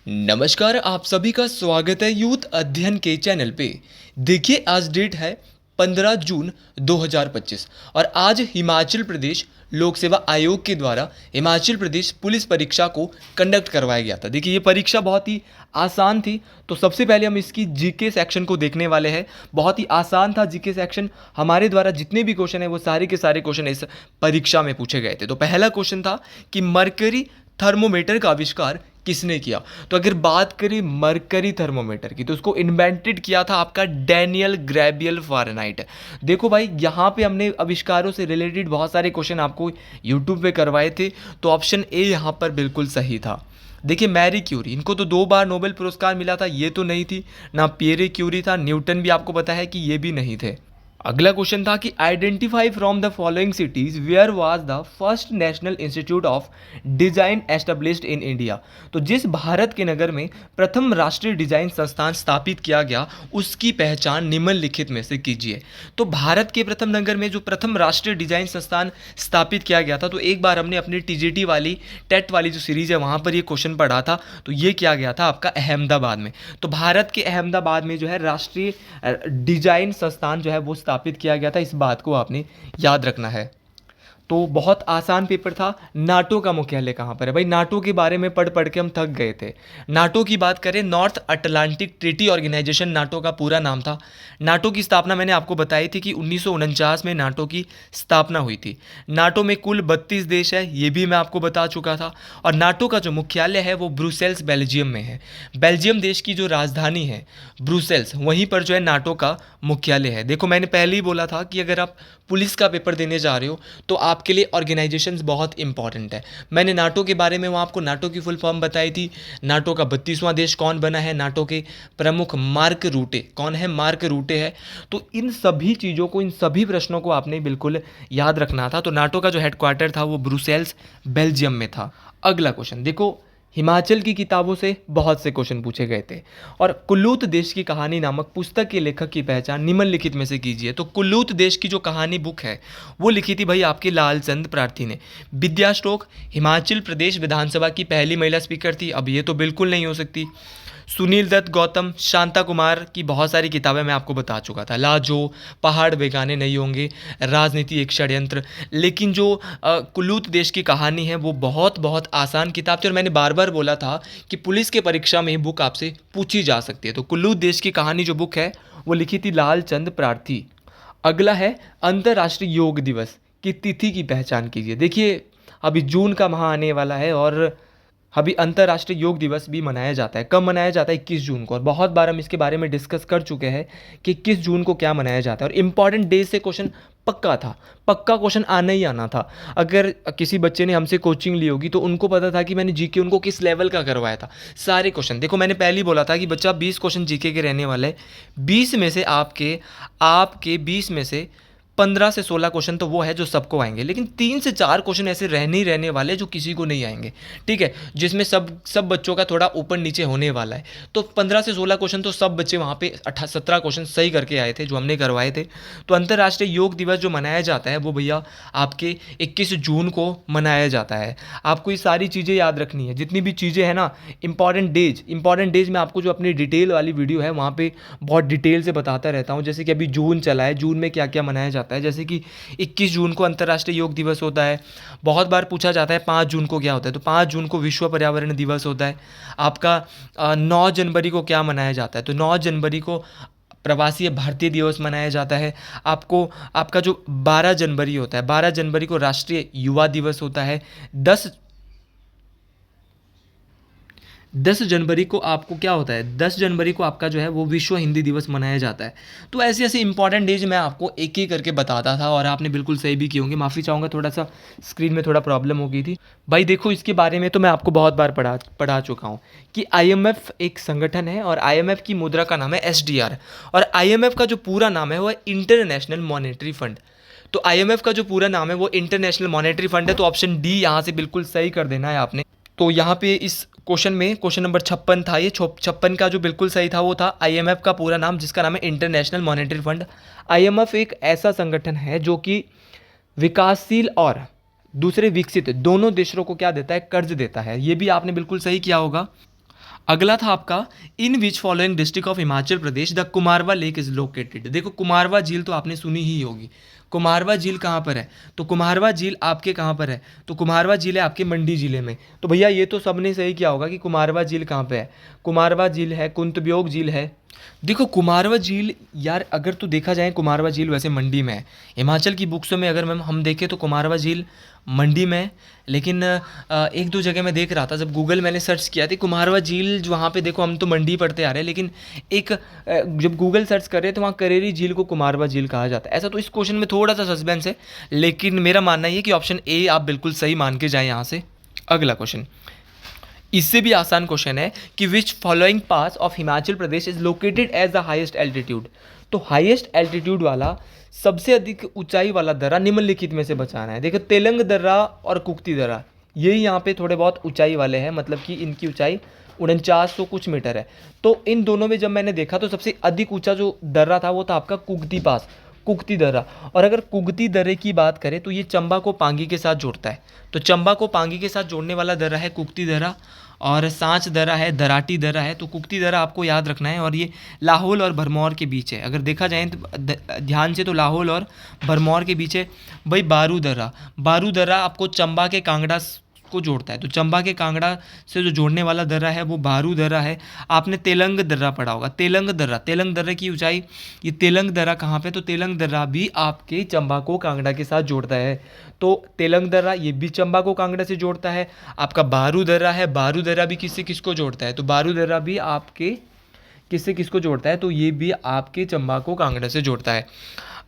नमस्कार, आप सभी का स्वागत है यूथ अध्ययन के चैनल पे। देखिए, आज डेट है 15 जून 2025 और आज हिमाचल प्रदेश लोक सेवा आयोग के द्वारा हिमाचल प्रदेश पुलिस परीक्षा को कंडक्ट करवाया गया था। देखिए, ये परीक्षा बहुत ही आसान थी। तो सबसे पहले हम इसकी जीके सेक्शन को देखने वाले हैं। बहुत ही आसान था जीके सेक्शन। हमारे द्वारा जितने भी क्वेश्चन है वो सारे के सारे क्वेश्चन इस परीक्षा में पूछे गए थे। तो पहला क्वेश्चन था कि मरकरी थर्मोमीटर का आविष्कार किसने किया। तो अगर बात करें मरकरी थर्मोमीटर की, तो उसको इन्वेंटेड किया था आपका डैनियल ग्रेबियल फ़ारेनहाइट। देखो भाई, यहाँ पे हमने आविष्कारों से रिलेटेड बहुत सारे क्वेश्चन आपको यूट्यूब पे करवाए थे, तो ऑप्शन ए यहाँ पर बिल्कुल सही था। देखिए, मैरी क्यूरी, इनको तो 2 बार नोबेल पुरस्कार मिला था, ये तो नहीं थी। ना पियरे क्यूरी था, न्यूटन भी आपको पता है कि ये भी नहीं थे। अगला क्वेश्चन था कि identify from the following cities where was the first national institute of design established in India. तो जिस भारत के नगर में प्रथम राष्ट्रीय डिजाइन संस्थान स्थापित किया गया, उसकी पहचान निम्नलिखित में से कीजिए। तो भारत के प्रथम नगर में जो प्रथम राष्ट्रीय डिजाइन संस्थान स्थापित किया गया था, तो एक बार हमने अपनी टीजीटी वाली टेट वाली जो सीरीज है वहाँ पर ये क्वेश्चन पढ़ा था। तो ये किया गया था आपका अहमदाबाद में। तो भारत के अहमदाबाद में जो है राष्ट्रीय डिजाइन संस्थान जो है वो स्थापित किया गया था। इस बात को आपने याद रखना है। तो बहुत आसान पेपर था। नाटो का मुख्यालय कहाँ पर है? भाई, नाटो के बारे में पढ़ पढ़ के हम थक गए थे। नाटो की बात करें, North Atlantic Treaty Organization NATO का पूरा नाम था। नाटो की स्थापना मैंने आपको बताई थी कि 1949 में नाटो की स्थापना हुई थी। नाटो में कुल 32 देश है, ये भी मैं आपको बता चुका था। और नाटो का जो मुख्यालय है वो ब्रुसेल्स बेल्जियम में है। बेल्जियम देश की जो राजधानी है ब्रुसेल्स, वहीं पर जो है नाटो का मुख्यालय है। देखो, मैंने पहले ही बोला था कि अगर आप पुलिस का पेपर देने जा रहे हो तो आपके लिए ऑर्गेनाइजेशंस बहुत इंपॉर्टेंट है। मैंने नाटो के बारे में वहाँ आपको नाटो की फुल फॉर्म बताई थी। नाटो का 32वां देश कौन बना है? नाटो के प्रमुख मार्क रूटे। कौन है? मार्क रूटे है। तो इन सभी चीज़ों को, इन सभी प्रश्नों को आपने बिल्कुल याद रखना था। तो नाटो का जो हेडक्वार्टर था वो ब्रुसेल्स बेल्जियम में था। अगला क्वेश्चन देखो, हिमाचल की किताबों से बहुत से क्वेश्चन पूछे गए थे। और कुल्लूत देश की कहानी नामक पुस्तक के लेखक की पहचान निम्नलिखित में से कीजिए। तो कुल्लूत देश की जो कहानी बुक है वो लिखी थी भाई आपके लालचंद प्रार्थी ने। विद्या स्टोक हिमाचल प्रदेश विधानसभा की पहली महिला स्पीकर थी। अब ये तो बिल्कुल नहीं हो सकती। सुनील दत्त गौतम, शांता कुमार की बहुत सारी किताबें मैं आपको बता चुका था। लाजो, पहाड़ बेगाने नहीं होंगे, राजनीति एक षड्यंत्र। लेकिन जो कुल्लूत देश की कहानी है वो बहुत बहुत आसान किताब थी और मैंने बार बार बोला था कि पुलिस के परीक्षा में बुक आपसे पूछी जा सकती है। तो कुल्लूत देश की कहानी जो बुक है वो लिखी थी लालचंद प्रार्थी। अगला है अंतर्राष्ट्रीय योग दिवस की तिथि की पहचान कीजिए। देखिए, अभी जून का माह आने वाला है और अभी अंतर्राष्ट्रीय योग दिवस भी मनाया जाता है। कब मनाया जाता है? 21 जून को। और बहुत बार हम इसके बारे में डिस्कस कर चुके हैं कि 21 जून को क्या मनाया जाता है। और इंपॉर्टेंट डे से क्वेश्चन पक्का था, पक्का क्वेश्चन आना ही आना था। अगर किसी बच्चे ने हमसे कोचिंग ली होगी तो उनको पता था कि मैंने जीके उनको किस लेवल का करवाया था। सारे क्वेश्चन देखो, मैंने पहले ही बोला था कि बच्चा 20 क्वेश्चन जीके के रहने वाले हैं। 20 में से आपके आपके 20 में से 15 से 16 क्वेश्चन तो वो है जो सबको आएंगे, लेकिन 3 से 4 क्वेश्चन ऐसे रहने ही रहने वाले जो किसी को नहीं आएंगे। ठीक है, जिसमें सब बच्चों का थोड़ा ऊपर नीचे होने वाला है। तो 15 से 16 क्वेश्चन तो सब बच्चे वहाँ पे 17 क्वेश्चन सही करके आए थे जो हमने करवाए थे। तो अंतर्राष्ट्रीय योग दिवस जो मनाया जाता है वो भैया आपके 21 जून को मनाया जाता है। आपको ये सारी चीज़ें याद रखनी है, जितनी भी चीज़ें हैं ना। इंपॉर्टेंट डेज मैं आपको जो अपनी डिटेल वाली वीडियो है वहाँ पे बहुत डिटेल से बताता रहता हूँ। जैसे कि अभी जून चला है, जून में क्या क्या मनाया जाता है। जैसे कि 21 जून को अंतर्राष्ट्रीय योग दिवस होता है। बहुत बार पूछा जाता है 5 जून को क्या होता है, तो 5 जून को विश्व पर्यावरण दिवस होता है। आपका 9 जनवरी को क्या मनाया जाता है, तो 9 जनवरी को प्रवासी भारतीय दिवस मनाया जाता है। आपका जो 12 जनवरी होता है, 12 जनवरी को राष्ट्रीय युवा दिवस होता है। 10 जनवरी को आपको क्या होता है, 10 जनवरी को आपका जो है वो विश्व हिंदी दिवस मनाया जाता है। तो ऐसे ऐसे इंपॉर्टेंट डेज मैं आपको एक एक करके बताता था और आपने बिल्कुल सही भी किए होंगे। माफ़ी चाहूँगा, थोड़ा सा स्क्रीन में थोड़ा प्रॉब्लम हो गई थी। भाई देखो, इसके बारे में तो मैं आपको बहुत बार पढ़ा चुका हूँ कि IMF एक संगठन है और IMF की मुद्रा का नाम है SDR। और IMF का जो पूरा नाम है वो है इंटरनेशनल मॉनेटरी फंड। तो IMF का जो पूरा नाम है वो इंटरनेशनल मॉनेटरी फंड है। तो ऑप्शन डी यहाँ से बिल्कुल सही कर देना है आपने। तो यहाँ पे इस क्वेश्चन में क्वेश्चन नंबर 56 था, ये 56 का जो बिल्कुल सही था वो था IMF का पूरा नाम जिसका नाम है इंटरनेशनल मॉनेटरी फंड। IMF एक ऐसा संगठन है जो कि विकासशील और दूसरे विकसित दोनों देशों को क्या देता है? कर्ज देता है। ये भी आपने बिल्कुल सही किया होगा। अगला था आपका, in which following district of Himachal Pradesh the Kumarwah lake is located. देखो कुमारवा झील तो आपने सुनी ही होगी। कुमारवा झील कहाँ पर है? तो कुमारवा झील आपके कहाँ पर है? तो कुमारवा झील है आपके मंडी जिले में। तो भैया ये तो सबने सही किया होगा कि कुमारवा झील कहाँ पे है। कुमारवा झील है, कुंतब्योग झील है। देखो कुमारवा झील यार, अगर तो देखा जाए कुमारवा झील वैसे मंडी में है। हिमाचल की बुक्सों में अगर हम देखें तो कुमारवा झील मंडी में है। लेकिन एक दो जगह मैं देख रहा था, जब गूगल मैंने सर्च किया थी कुमारवा झील जो वहाँ पे, देखो हम तो मंडी पढ़ते आ रहे हैं, लेकिन एक जब गूगल सर्च कर रहे हैं तो वहाँ करेरी झील को कुमारवा झील कहा जाता है। ऐसा तो इस क्वेश्चन में थोड़ा सा सस्पेंस है, लेकिन मेरा मानना ये कि ऑप्शन ए आप बिल्कुल सही मान के जाएँ यहाँ से। अगला क्वेश्चन इससे भी आसान क्वेश्चन है कि which following pass of Himachal Pradesh is located as the highest altitude. तो हाईएस्ट एल्टीट्यूड वाला, सबसे अधिक ऊंचाई वाला दर्रा निम्नलिखित में से बताना है। देखो तेलंग दर्रा और कुक्ति दर्रा, यही यहाँ पे थोड़े बहुत ऊंचाई वाले हैं, मतलब कि इनकी ऊंचाई 4900 कुछ मीटर है। तो इन दोनों में जब मैंने देखा तो सबसे अधिक ऊंचा जो दर्रा था वो था आपका कुक्ति पास, कुक्ति दर्रा। और अगर कुक्ति दर्रे की बात करें तो ये चंबा को पांगी के साथ जोड़ता है। तो चंबा को पांगी के साथ जोड़ने वाला दर्रा है कुक्ति दर्रा, और सांच दर्रा है, दराटी दर्रा है। तो कुक्ति दर्रा आपको याद रखना है, और ये लाहौल और भरमौर के बीच है। अगर देखा जाए तो ध्यान से, तो लाहौल और भरमौर के बीच है। भाई बारू दर्रा, बारू दर्रा आपको चंबा के कांगड़ा को जोड़ता है। तो चंबा के कांगड़ा से जो जोड़ने वाला दर्रा है वो बारू दर्रा है। आपने तेलंग दर्रा पढ़ा होगा, तेलंग दर्रा, तेलंग दर्रे की ऊंचाई, ये तेलंग दर्रा कहाँ पे? तो तेलंग दर्रा भी आपके चंबा को कांगड़ा के साथ जोड़ता है। तो तेलंग दर्रा ये भी चंबा को कांगड़ा से जोड़ता है। आपका बारू दर्रा है, बारू दर्रा भी किससे किसको जोड़ता है? तो बारू दर्रा भी आपके किससे किसको जोड़ता है? तो ये भी आपके चंबा को कांगड़ा से जोड़ता है।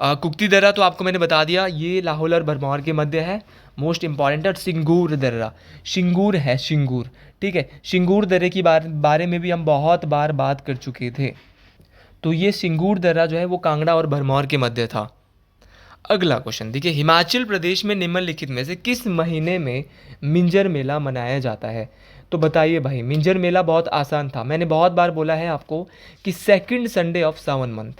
कुक्ति दर्रा तो आपको मैंने बता दिया, ये लाहौल और भरमौर के मध्य है, मोस्ट इंपॉर्टेंट है। और सिंगूर दर्रा, सिंगूर है, सिंगूर, ठीक है। सिंगूर दर्रे की बारे में भी हम बहुत बार बात कर चुके थे। तो ये सिंगूर दर्रा जो है वो कांगड़ा और भरमौर के मध्य था। अगला क्वेश्चन देखिए, हिमाचल प्रदेश में निम्नलिखित में से किस महीने में मिंजर मेला मनाया जाता है? तो बताइए भाई, मिंजर मेला बहुत आसान था, मैंने बहुत बार बोला है आपको कि second Sunday of Sawan month.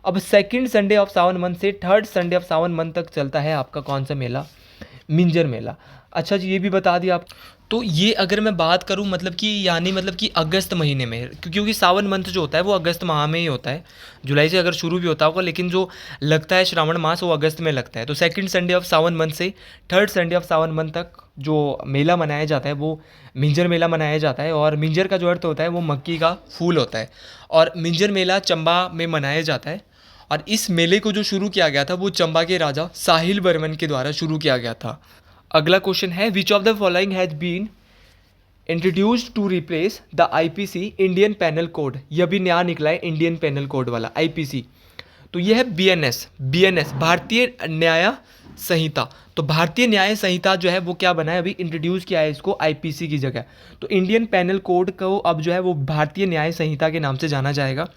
अब second Sunday of Sawan month से third Sunday of Sawan month तक चलता है आपका कौन सा मेला? मिंजर मेला। अच्छा जी, ये भी बता दिया आप। तो ये अगर मैं बात करूं मतलब कि यानी मतलब कि अगस्त महीने में, क्योंकि सावन मंथ जो होता है वो अगस्त माह में ही होता है। जुलाई से अगर शुरू भी होता होगा, लेकिन जो लगता है श्रावण मास वो अगस्त में लगता है। तो second Sunday of Sawan month से third Sunday of Sawan month तक जो मेला मनाया जाता है वो मिंजर मेला मनाया जाता है। और मिंजर का जो अर्थ होता है वो मक्की का फूल होता है। और मिंजर मेला चंबा में मनाया जाता है। और इस मेले को जो शुरू किया गया था वो चंबा के राजा साहिल वर्मन के द्वारा शुरू किया गया था। अगला क्वेश्चन है, which of the following has been introduced to replace the IPC Indian penal code. यह भी नया निकला है इंडियन पेनल कोड वाला आईपीसी। तो यह है बीएनएस, बीएनएस भारतीय न्याय संहिता। तो भारतीय न्याय संहिता जो है वो क्या बना है, अभी इंट्रोड्यूस किया है इसको आईपीसी की जगह। तो इंडियन पेनल कोड को अब जो है वो भारतीय न्याय संहिता के नाम से जाना जाएगा।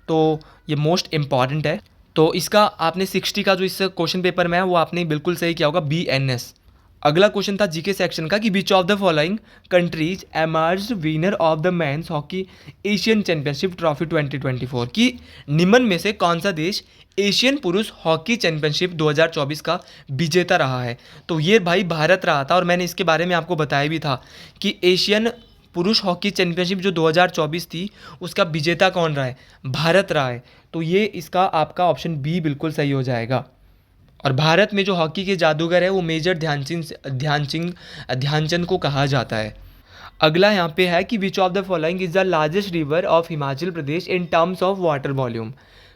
तो ये मोस्ट इंपॉर्टेंट है। तो इसका आपने 60 का जो इस क्वेश्चन पेपर में है वो आपने बिल्कुल सही किया होगा, बीएनएस। अगला क्वेश्चन था जीके सेक्शन का कि विच of the following countries emerged winner of the men's hockey Asian championship trophy 2024 की निम्न में से कौन सा देश एशियन पुरुष हॉकी चैंपियनशिप 2024 का विजेता रहा है? तो ये भाई भारत रहा था, और मैंने इसके बारे में आपको बताया भी था कि एशियन पुरुष हॉकी चैंपियनशिप जो 2024 थी उसका विजेता कौन रहा है? भारत रहा है। तो ये इसका आपका ऑप्शन बी बिल्कुल सही हो जाएगा। और भारत में जो हॉकी के जादूगर है वो मेजर ध्यानचंद को कहा जाता है। अगला यहाँ पे है कि विच of the following is the largest river of Himachal Pradesh in terms of water volume.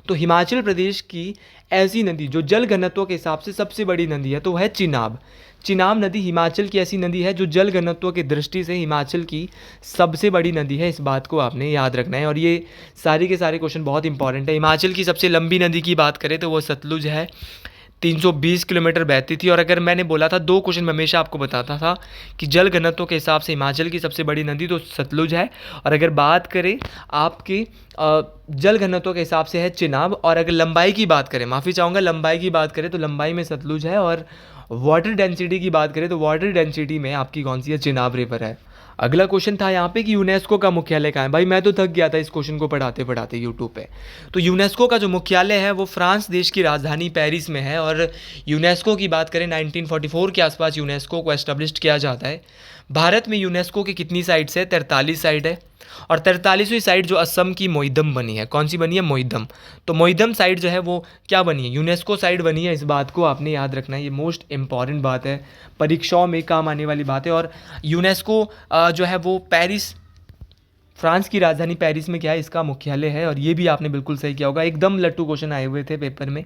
तो हिमाचल प्रदेश की ऐसी नदी जो जल घनत्व के हिसाब से सबसे बड़ी नदी है तो वह है चिनाब। चिनाब नदी हिमाचल की ऐसी नदी है जो जल घनत्व की दृष्टि से हिमाचल की सबसे बड़ी नदी है। इस बात को आपने याद रखना है। और ये सारे के सारे क्वेश्चन बहुत इंपॉर्टेंट है। हिमाचल की सबसे लंबी नदी की बात करें तो वो सतलुज है, 320 किलोमीटर बहती थी। और अगर मैंने बोला था, दो क्वेश्चन में हमेशा आपको बताता था कि जल घनत्व के हिसाब से हिमाचल की सबसे बड़ी नदी तो सतलुज है। और अगर बात करें आपके जल घनत्व के हिसाब से है चिनाब। और अगर लंबाई की बात करें, माफ़ी चाहूँगा, लंबाई की बात करें तो लंबाई में सतलुज है। और वाटर डेंसिटी की बात करें तो वाटर डेंसिटी में आपकी कौन सी है? चिनाब रिवर है। अगला क्वेश्चन था यहाँ पे कि यूनेस्को का मुख्यालय कहाँ है। भाई मैं तो थक गया था इस क्वेश्चन को पढ़ाते पढ़ाते यूट्यूब पे। तो यूनेस्को का जो मुख्यालय है वो फ्रांस देश की राजधानी पेरिस में है। और यूनेस्को की बात करें 1944 के आसपास यूनेस्को को एस्टेब्लिश किया जाता है। भारत में यूनेस्को की कितनी साइट्स है? 43 साइट है। और 43वीं साइट जो असम की मोइदम बनी है, कौन सी बनी है? मोइदम। तो मोइदम साइट जो है वो क्या बनी है? यूनेस्को साइट बनी है। इस बात को आपने याद रखना है, ये मोस्ट इंपॉर्टेंट बात है, परीक्षाओं में काम आने वाली बात है। और यूनेस्को जो है वो पेरिस, फ्रांस की राजधानी पेरिस में क्या है, इसका मुख्यालय है। और ये भी आपने बिल्कुल सही किया होगा, एकदम लट्टू क्वेश्चन आए हुए थे पेपर में।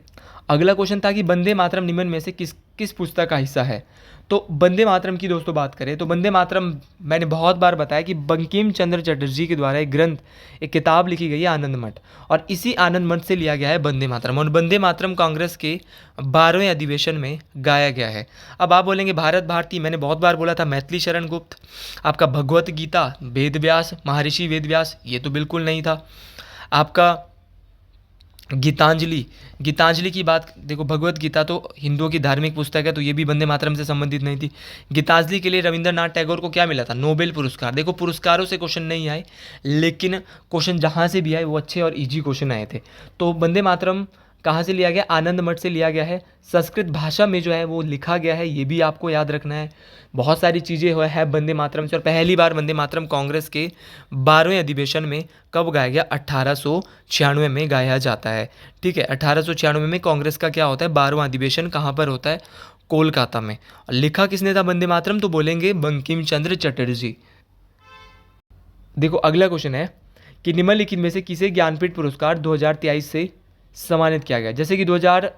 अगला क्वेश्चन था कि वंदे मातरम निम्न में से किस किस पुस्तक का हिस्सा है? तो वंदे मातरम की दोस्तों बात करें तो वंदे मातरम मैंने बहुत बार बताया कि बंकिम चंद्र चटर्जी के द्वारा एक ग्रंथ, एक किताब लिखी गई है आनंद मठ, और इसी आनंद मठ से लिया गया है वंदे मातरम। और वंदे मातरम कांग्रेस के 12वें अधिवेशन में गाया गया है। अब आप बोलेंगे भारत भारती, मैंने बहुत बार बोला था मैथिली शरण गुप्त, आपका भगवत गीता वेद व्यास, महर्षि वेद व्यास, ये तो बिल्कुल नहीं था। आपका गीतांजलि, गीतांजलि की बात देखो, भगवत गीता तो हिंदुओं की धार्मिक पुस्तक है, तो ये भी वंदे मातरम से संबंधित नहीं थी। गीतांजलि के लिए रविंद्रनाथ टैगोर को क्या मिला था? नोबेल पुरस्कार। देखो पुरस्कारों से क्वेश्चन नहीं आए, लेकिन क्वेश्चन जहाँ से भी आए वो अच्छे और इजी क्वेश्चन आए थे। तो वंदे मातरम कहाँ से लिया गया? आनंद मठ से लिया गया है। संस्कृत भाषा में जो है वो लिखा गया है, ये भी आपको याद रखना है। बहुत सारी चीज़ें है वंदे मातरम से। और पहली बार वंदे मातरम कांग्रेस के 12वें अधिवेशन में कब गाया गया? 1896 में गाया जाता है। ठीक है, 1896 में कांग्रेस का क्या होता है? 12वां अधिवेशन कहाँ पर होता है? कोलकाता में। और लिखा किसने था वंदे मातरम? तो बोलेंगे बंकिम चंद्र चटर्जी। देखो अगला क्वेश्चन है कि निम्नलिखित में से किसे ज्ञानपीठ पुरस्कार 2023 से सम्मानित किया गया? जैसे कि 2000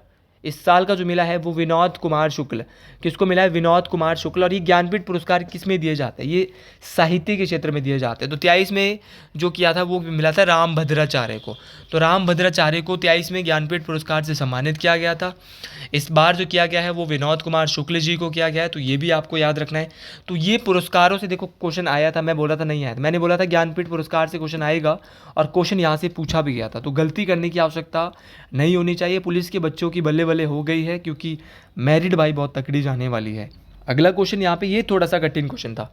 इस साल का जो मिला है वो विनोद कुमार शुक्ल, किसको मिला है? विनोद कुमार शुक्ल। और ये ज्ञानपीठ पुरस्कार किस में दिए जाते हैं? ये साहित्य के क्षेत्र में दिए जाते हैं। तो 23 में जो किया था वो मिला था राम भद्राचार्य को। तो राम भद्राचार्य को 23 में ज्ञानपीठ पुरस्कार से सम्मानित किया गया था। इस बार जो किया गया है वो विनोद कुमार शुक्ल जी को किया गया है, तो ये भी आपको याद रखना है। तो ये पुरस्कारों से देखो क्वेश्चन आया था, मैं बोला था नहीं आया था, मैंने बोला था ज्ञानपीठ पुरस्कार से क्वेश्चन आएगा, और क्वेश्चन यहाँ से पूछा भी गया था। तो गलती करने की आवश्यकता नहीं होनी चाहिए। पुलिस के बच्चों की बल्ले बल्ले हो गई है, क्योंकि मैरिड भाई बहुत तकड़ी जाने वाली है। अगला क्वेश्चन यहाँ पे ये थोड़ा सा कठिन क्वेश्चन था।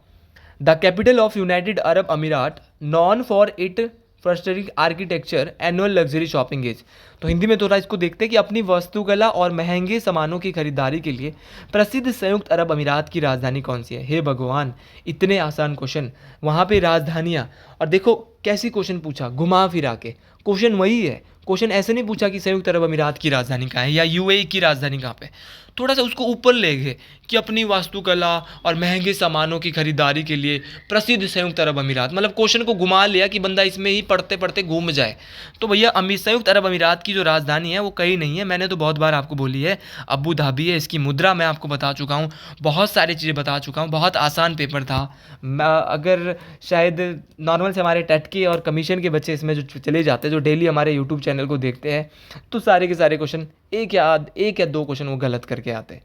The capital of United Arab Emirates known for its futuristic architecture annual luxury shopping edge. तो हिंदी में थोड़ा इसको देखते हैं कि अपनी वास्तुकला और महंगे सामानों की खरीदारी के लिए प्रसिद्ध संयुक्त अरब अमीरात की राजधानी कौन सी है? हे भगवान, इतने आसान क्वेश्चन, वहाँ पे राजधानियाँ। और देखो कैसी क्वेश्चन पूछा, घुमा फिरा के क्वेश्चन वही है। क्वेश्चन ऐसे नहीं पूछा कि संयुक्त अरब अमीरात की राजधानी कहाँ है या यूएई की राजधानी कहाँ पे, थोड़ा सा उसको ऊपर ले गए कि अपनी वास्तुकला और महंगे सामानों की खरीदारी के लिए प्रसिद्ध संयुक्त अरब अमीरात, मतलब क्वेश्चन को घुमा लिया कि बंदा इसमें ही पढ़ते पढ़ते घूम जाए। तो भैया संयुक्त अरब अमीरात की जो राजधानी है वो कहीं नहीं है, मैंने तो बहुत बार आपको बोली है, अबू धाबी है। इसकी मुद्रा मैं आपको बता चुका हूँ, बहुत सारी चीज़ें बता चुका हूँ, बहुत आसान पेपर था। अगर शायद नॉर्मल से हमारे टेट के और कमीशन के बच्चे इसमें जो चले जाते हैं, जो डेली हमारे यूट्यूब चैनल को देखते हैं, तो सारे के सारे क्वेश्चन एक या दो क्वेश्चन वो गलत करके आते हैं।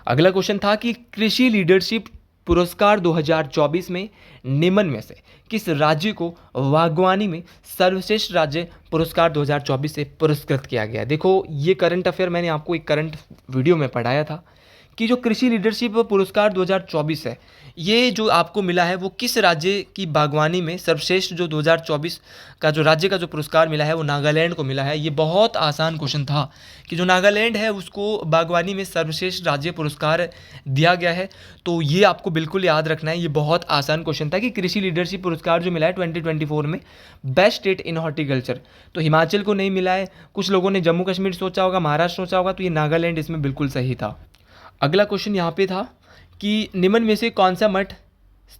अगला क्वेश्चन था कि कृषि लीडरशिप पुरस्कार 2024 में निम्न में से किस राज्य को बागवानी में सर्वश्रेष्ठ राज्य पुरस्कार 2024 से पुरस्कृत किया गया? देखो ये करंट अफेयर मैंने आपको एक करंट वीडियो में पढ़ाया था कि जो कृषि लीडरशिप पुरस्कार 2024 है, ये जो आपको मिला है वो किस राज्य की बागवानी में सर्वश्रेष्ठ जो 2024 का जो राज्य का जो पुरस्कार मिला है वो नागालैंड को मिला है। ये बहुत आसान क्वेश्चन था कि जो नागालैंड है उसको बागवानी में सर्वश्रेष्ठ राज्य पुरस्कार दिया गया है। तो ये आपको बिल्कुल याद रखना है, ये बहुत आसान क्वेश्चन था कि कृषि लीडरशिप पुरस्कार जो मिला है 2024 में बेस्ट स्टेट इन हॉर्टिकल्चर, तो हिमाचल को नहीं मिला है। कुछ लोगों ने जम्मू कश्मीर सोचा होगा, महाराष्ट्र सोचा होगा, तो ये नागालैंड इसमें बिल्कुल सही था। अगला क्वेश्चन यहाँ पे था कि निम्न में से कौन सा मठ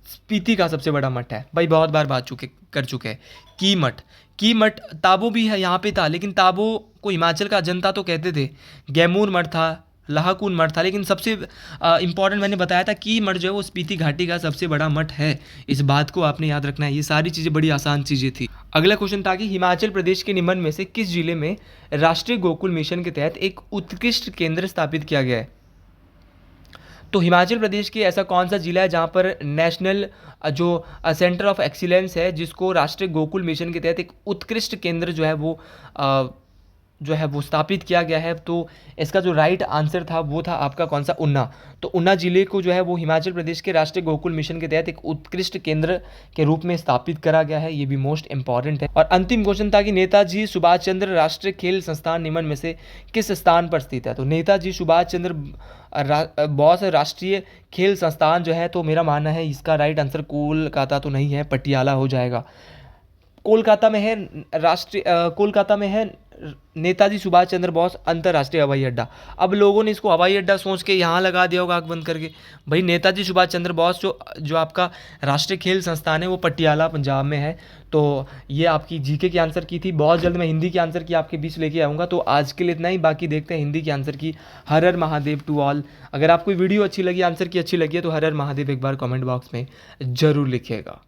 स्पीति का सबसे बड़ा मठ है? भाई बहुत बार बात कर चुके हैं, की मठ ताबो भी है यहाँ पे था, लेकिन ताबो को हिमाचल का अजंता तो कहते थे। गैमूर मठ था, लाहकुन मठ था, लेकिन सबसे इंपॉर्टेंट मैंने बताया था की मठ जो है वो स्पीति घाटी का सबसे बड़ा मठ है। इस बात को आपने याद रखना है, ये सारी चीज़ें बड़ी आसान चीज़ें थी। अगला क्वेश्चन था कि हिमाचल प्रदेश के निम्न में से किस जिले में राष्ट्रीय गोकुल मिशन के तहत एक उत्कृष्ट केंद्र स्थापित किया गया है? तो हिमाचल प्रदेश के ऐसा कौन सा जिला है जहाँ पर नेशनल जो सेंटर ऑफ एक्सीलेंस है, जिसको राष्ट्रीय गोकुल मिशन के तहत एक उत्कृष्ट केंद्र जो है वो स्थापित किया गया है? तो इसका जो राइट आंसर था वो था आपका कौन सा? ऊना। तो ऊना जिले को जो है वो हिमाचल प्रदेश के राष्ट्रीय गोकुल मिशन के तहत एक उत्कृष्ट केंद्र के रूप में स्थापित करा गया है, ये भी मोस्ट इंपॉर्टेंट है। और अंतिम क्वेश्चन था कि नेताजी सुभाष चंद्र राष्ट्रीय खेल संस्थान निम्न में से किस स्थान पर स्थित है? तो नेताजी सुभाष चंद्र बोस राष्ट्रीय खेल संस्थान जो है, तो मेरा मानना है इसका राइट आंसर कोलकाता तो नहीं है, पटियाला हो जाएगा। कोलकाता में है कोलकाता में है नेताजी सुभाष चंद्र बोस अंतर्राष्ट्रीय हवाई अड्डा। अब लोगों ने इसको हवाई अड्डा सोच के यहाँ लगा दिया होगा आँख बंद करके। भाई नेताजी सुभाष चंद्र बोस जो जो आपका राष्ट्रीय खेल संस्थान है वो पटियाला पंजाब में है। तो ये आपकी जीके की आंसर की थी। बहुत जल्द मैं हिंदी की आंसर की आपके बीच लेके आऊँगा। तो आज के लिए इतना ही, बाकी देखते हैं हिंदी की आंसर की। हर हर महादेव टू ऑल। अगर आपको वीडियो अच्छी लगी, आंसर की अच्छी लगी है तो हर हर महादेव एक बार कमेंट बॉक्स में ज़रूर लिखिएगा।